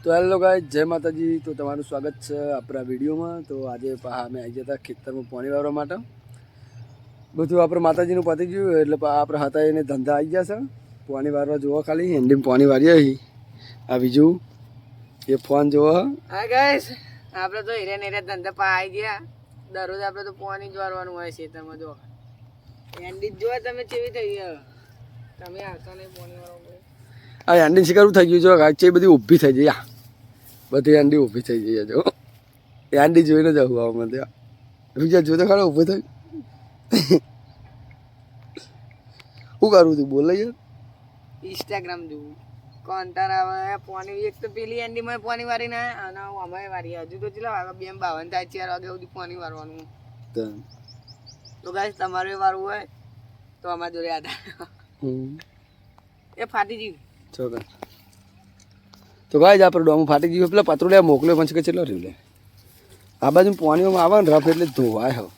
તો hello guys, જય માતાજી। તો તમારું સ્વાગત છે આપણા વિડીયોમાં। તો આજે અમે આવી ગયા હતા ખેતરમાં પાણી વાળવા માટે। બધું આપણે માતાજીનું પતી ગયું એટલે આપણે હતા એને ધંધા આવી ગયા છે। પાણી વાળવા જોવો, ખાલી હેન્ડીમાં પાણી વાળીએ અહીં આ બીજું એ ફોન જોવો। હા ગાઈસ, આપણે તો હીરે નેરે ધંધા પા આવી ગયા। દરરોજ આપણે તો પાણી જ વારવાનું હોય ખેતરમાં। જો હેન્ડી જો તમે કેવી થઈ ગયા, તમે આવતા નહીં પાણી વાળવા। આ હેન્ડી શિકારું થઈ ગયું છે ગાઈસ, એ બધી ઊભી થઈ ગઈ। બધી હેન્ડી ઊભી થઈ ગઈ જો હેન્ડી જોઈને જ આવું આવું મને બીજા જોતો ખરો ઊભો થઈ શું કરું તું બોલે યાર? ઇન્સ્ટાગ્રામ જોવું કોન્ટર આવે પાણી। એક તો પેલી હેન્ડીમાં પાણી વારીને અને અમે વારીએ હજુ તો ચલો 2:52 થાય, 4 વાગ્યા સુધી પાણી વારવાનું। તો ગાઈસ તમારે વારવું હોય તો અમારા જોડે આડા એ ફાટી ગયું ચોક્કસ। તો ગાઈસ આપણે ડોમું ફાટી ગયું, પેલા પતરુડિયા મોકલ્યો પણ છે કે ચેટલો રહ્યું લે આ બાજુ પાણીમાં આવે ને રફ એટલે ધોવાય હવે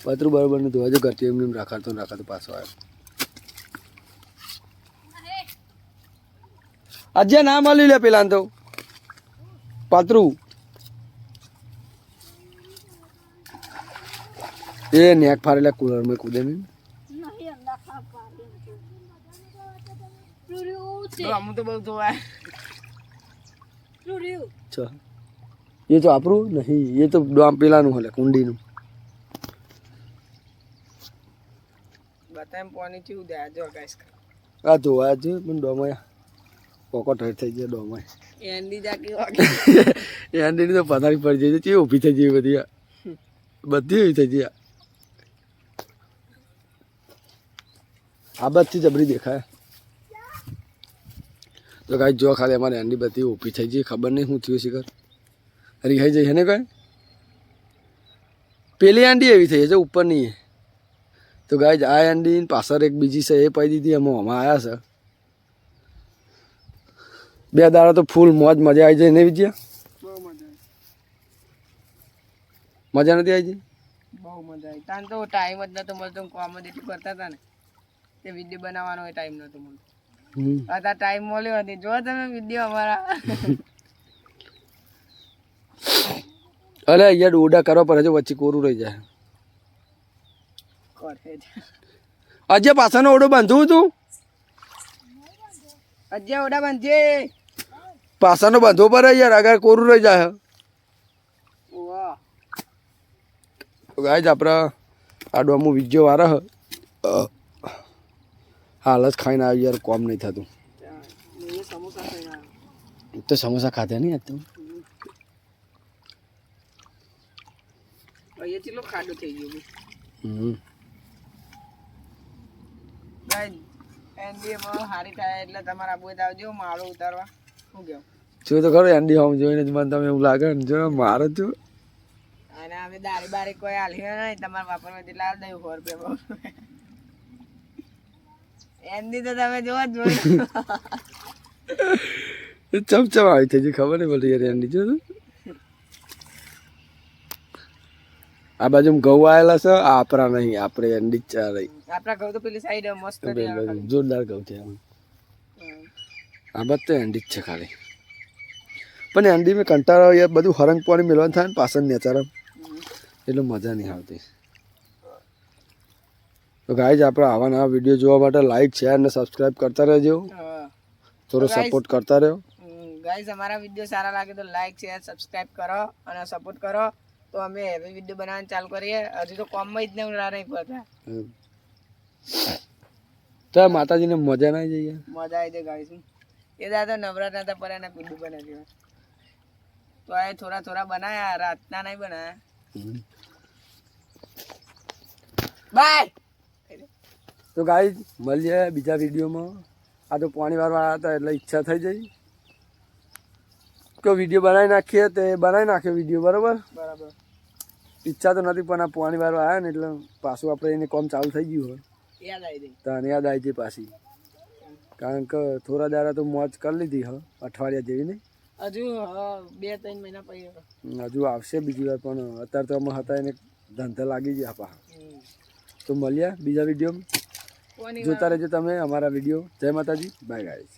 પતરું બરોબર ને ધોવાય જો ઘરથી એમને રાખાતો પાછો આવ્યો। આજે ના મળ્યું લે પેલા તો પતરું એ નેક ફારેલા કુલરમાં કૂદે ને અમુક તો બહુ ધોવાય। ये तो आपरू नहीं, ये तो डॉम पेलाનું હલે કુંડીનું બતામ પાણી ચીવું દે જો ગાઈસ। આ તો આજ પણ ડોમાય પોકોટ થઈ જાય ડોમાય એન્ડી જાકી વાગે એ આંડીની તો પથારી પડી જાય છે, ઊભી થઈ જાય બધી બધી એવી થઈ જાય। આ બધી જબરી દેખાય તો ગાઈસ જો ખાલી અમારે આંડી બધી ઊભી થઈ જાય, ખબર નહીં શું થયું શિખર રીહાઈ જાય ને કઈ પેલી આંડી એવી થઈ છે ઉપરની। તો ગાઈસ આ આંડી પાછળ એક બીજી છે એ પાઈ દીધી, એમાં આવ્યા છે 2 દાડા તો ફૂલ મોજ મજા આવી જાય ને વિજયા? બહુ મજા મજા નથી આવી જાય? બહુ મજા આવી। તાન તો ટાઈમ જ નતો મળતો, કામ જ એટલું કરતા હતા ને તે વિડીયો બનાવવાનો ટાઈમ નતો મળતો। અત્યારે ટાઈમ મળ્યો હતી, જો તમે વિડીયો અમારા અરે યાર ઉડા કરવા પડે છે, વચ્ચે કોરું રહી જાય। આજે પાછળનો ઓડો બાંધવું તું, આજે ઓડા બાંધજે પાછળનો બાંધવો પડે યાર, આગળ કોરું રહી જાય। વાહ ગાઈસ આપણા આ ડોમું વિજ્યો વારા હાલ જ ખાઈને આવી યાર, કોમ નહીં થતું સમોસા ખાઈને આવ્યો। તો સમોસા ખાધા નહીં આજ તો અહીંયા ચેટલો ખાડો થઈ ગયો ગાઈસ। એનડીએમાં હારી થાય એટલે તમારા આબુ આવજો માળો ઉતારવા। શું કેવું જો તો ખરો એન્ડી હોમ જોઈને જ મને તમે એવું લાગે ને જો મારે જો અને અમે દારી બારી કોઈ હાલી નહીં, તમારા વાપરવા જેટલા હાલ દઉં 100 રૂપિયા એન્ડી તો તમે જોવા જ જોઈ ચમચમ આવી થઈ ગઈ, ખબર નહીં પડતી યાર એન્ડી જો આ બાજુ ઘઉં આવેલા છે, આપણા નહીં આપણે એન્ડી જ ચાલે। આપણા ઘઉં તો પેલી સાઈડ મસ્ત જોરદાર ઘઉં છે આ બાદ તો એન્ડી જ છે ખાલી, પણ એન્ડી મેં કંટાળો યાર બધું હરંગ પાણી મેળવાનું થાય ને પાછળ નેચારમ એટલે મજા નહીં આવતી। તો ગાઈસ આપણે આવા નવા વિડીયો જોવા માટે લાઈક શેર અને સબસ્ક્રાઈબ કરતા રહેજો, થોડો સપોર્ટ કરતા રહ્યો ગાઈસ। અમારા વિડીયો સારા લાગે તો લાઈક શેર સબસ્ક્રાઈબ કરો અને સપોર્ટ કરો, તો અમે એવી વિડીયો બનાવવાનું ચાલુ કરીએ। હજુ તો કોમમાં જ નહીં પડતા તો માતાજીને મજા ના જઈએ, મજા આવી જાય ગાઈસ। એ દાદા નવરાત્રા હતા પર એના વિડીયો બનાવી તો આ થોડા થોડા બનાયા, રાતના નહીં બનાયા। બાય। તો ગાઈસ મળીએ બીજા વિડીયોમાં। આ તો પાણી વાળવા આવ્યા હતા એટલે ઈચ્છા થઈ જઈ કે વિડીયો બનાવી નાખીએ, તે બનાવી નાખ્યો વિડીયો બરાબર બરાબર। ઈચ્છા તો નથી પણ આ પાણી વાળવા આવ્યા ને એટલે પાછું આપણે એને કામ ચાલુ થઈ ગયું હોય, યાદ આવી ગઈ તને યાદ આવી જાય પાછી, કારણ કે થોડા દાડા તો મોજ કરી લીધી હ અઠવાડિયા જેવી નહીં, હજુ 2-3 મહિના પછી હજુ આવશે બીજી વાર, પણ અત્યારે તો અમે હતા એને ધંધા લાગી ગયા પા। તો મળ્યા બીજા વિડીયોમાં, જોતા રહેજો તમે અમારા વિડીયો। જય માતાજી, બાય ગાઈસ।